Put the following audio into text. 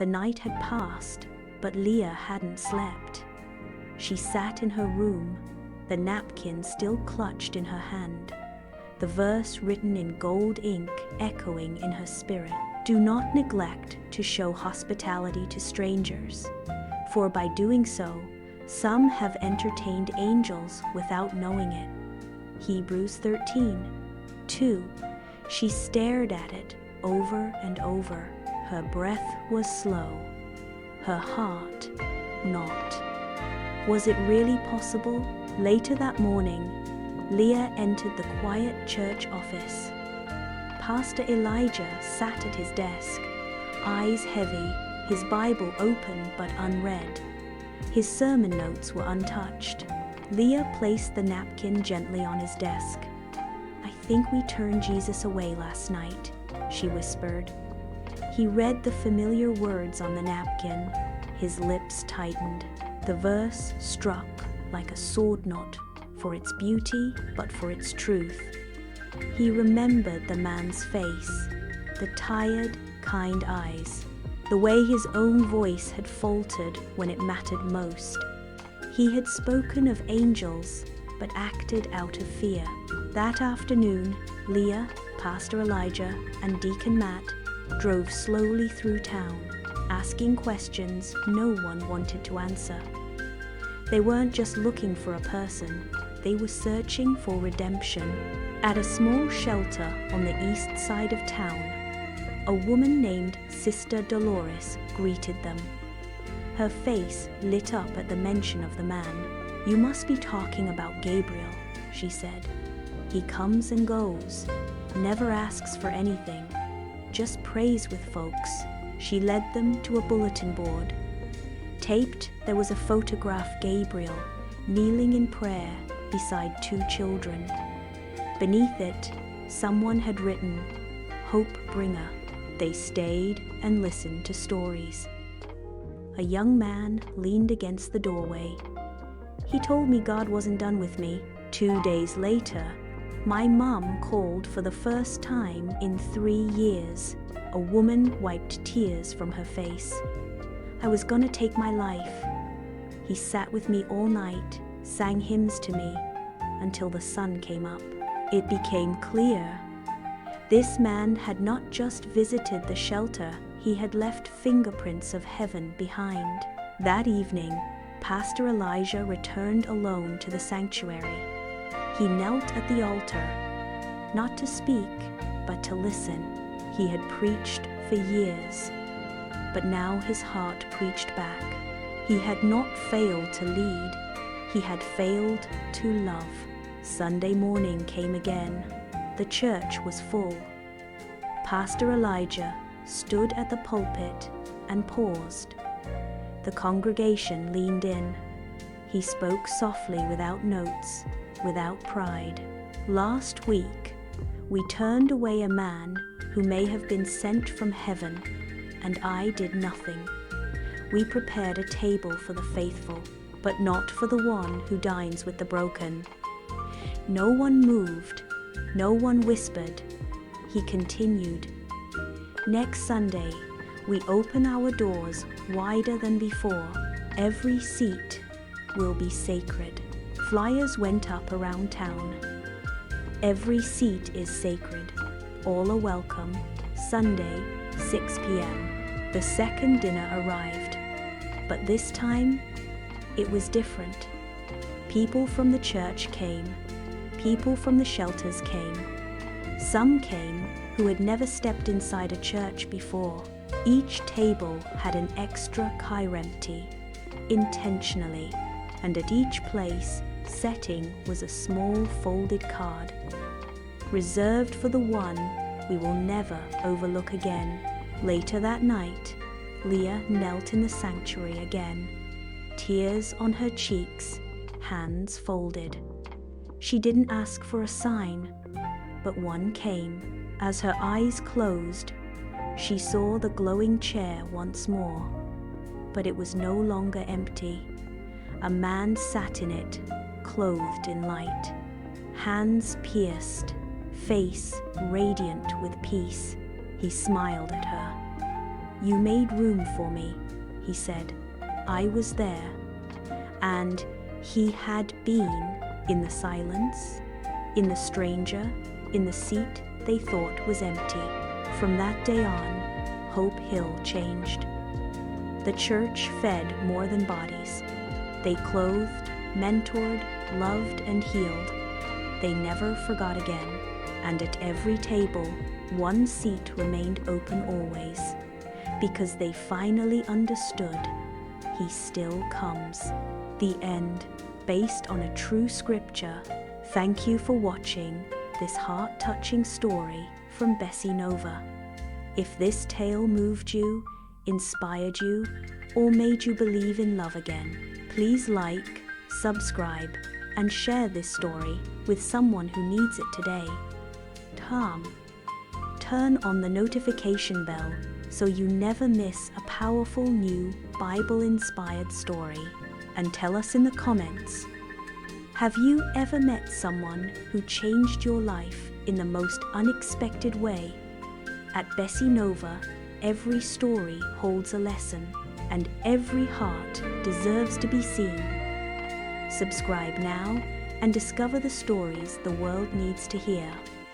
The night had passed, but Leah hadn't slept. She sat in her room, the napkin still clutched in her hand, the verse written in gold ink echoing in her spirit. Do not neglect to show hospitality to strangers, for by doing so, some have entertained angels without knowing it. Hebrews 13:2. She stared at it over and over. Her breath was slow, her heart not. Was it really possible? Later that morning, Leah entered the quiet church office. Pastor Elijah sat at his desk, eyes heavy, his Bible open but unread. His sermon notes were untouched. Leah placed the napkin gently on his desk. "I think we turned Jesus away last night," she whispered. He read the familiar words on the napkin. His lips tightened. The verse struck like a sword knot, for its beauty but for its truth. He remembered the man's face, the tired, kind eyes, the way his own voice had faltered when it mattered most. He had spoken of angels, but acted out of fear. That afternoon, Leah, Pastor Elijah, and Deacon Matt drove slowly through town, asking questions no one wanted to answer. They weren't just looking for a person, they were searching for redemption. At a small shelter on the east side of town, a woman named Sister Dolores greeted them. Her face lit up at the mention of the man. "You must be talking about Gabriel," she said. "He comes and goes, never asks for anything, just prays with folks." She led them to a bulletin board. Taped, there was a photograph of Gabriel kneeling in prayer beside two children. Beneath it, someone had written, "Hope Bringer." They stayed and listened to stories. A young man leaned against the doorway. "He told me God wasn't done with me." 2 days later, my mom called for the first time in 3 years. A woman wiped tears from her face. "I was gonna take my life." He sat with me all night, sang hymns to me, until the sun came up. It became clear. This man had not just visited the shelter, he had left fingerprints of heaven behind. That evening, Pastor Elijah returned alone to the sanctuary. He knelt at the altar, not to speak, but to listen. He had preached for years, but now his heart preached back. He had not failed to lead, he had failed to love. Sunday morning came again. The church was full. Pastor Elijah stood at the pulpit and paused. The congregation leaned in. He spoke softly without notes, without pride. "Last week, we turned away a man who may have been sent from heaven, and I did nothing. We prepared a table for the faithful, but not for the one who dines with the broken." No one moved, no one whispered. He continued, "Next Sunday, we open our doors wider than before. Every seat will be sacred." Flyers went up around town. "Every seat is sacred. All are welcome. Sunday, 6 p.m. The second dinner arrived. But this time, it was different. People from the church came. People from the shelters came. Some came who had never stepped inside a church before. Each table had an extra empty, intentionally, and at each place, setting was a small folded card. Reserved for the one we will never overlook again. Later that night, Leah knelt in the sanctuary again, tears on her cheeks, hands folded. She didn't ask for a sign, but one came. As her eyes closed, she saw the glowing chair once more, but it was no longer empty. A man sat in it, clothed in light, hands pierced, face radiant with peace. He smiled at her. "You made room for me," he said. "I was there." And he had been in the silence, in the stranger, in the seat they thought was empty. From that day on, Hope Hill changed. The church fed more than bodies. They clothed, mentored, loved, and healed. They never forgot again, and at every table, one seat remained open always, because they finally understood he still comes. The end, based on a true scripture. Thank you for watching this heart-touching story from Bessie Nova. If this tale moved you, inspired you, or made you believe in love again, please like, subscribe, and share this story with someone who needs it today. Turn on the notification bell so you never miss a powerful new Bible-inspired story. And tell us in the comments, have you ever met someone who changed your life in the most unexpected way? At Bessie Nova, every story holds a lesson, and every heart deserves to be seen. Subscribe now and discover the stories the world needs to hear.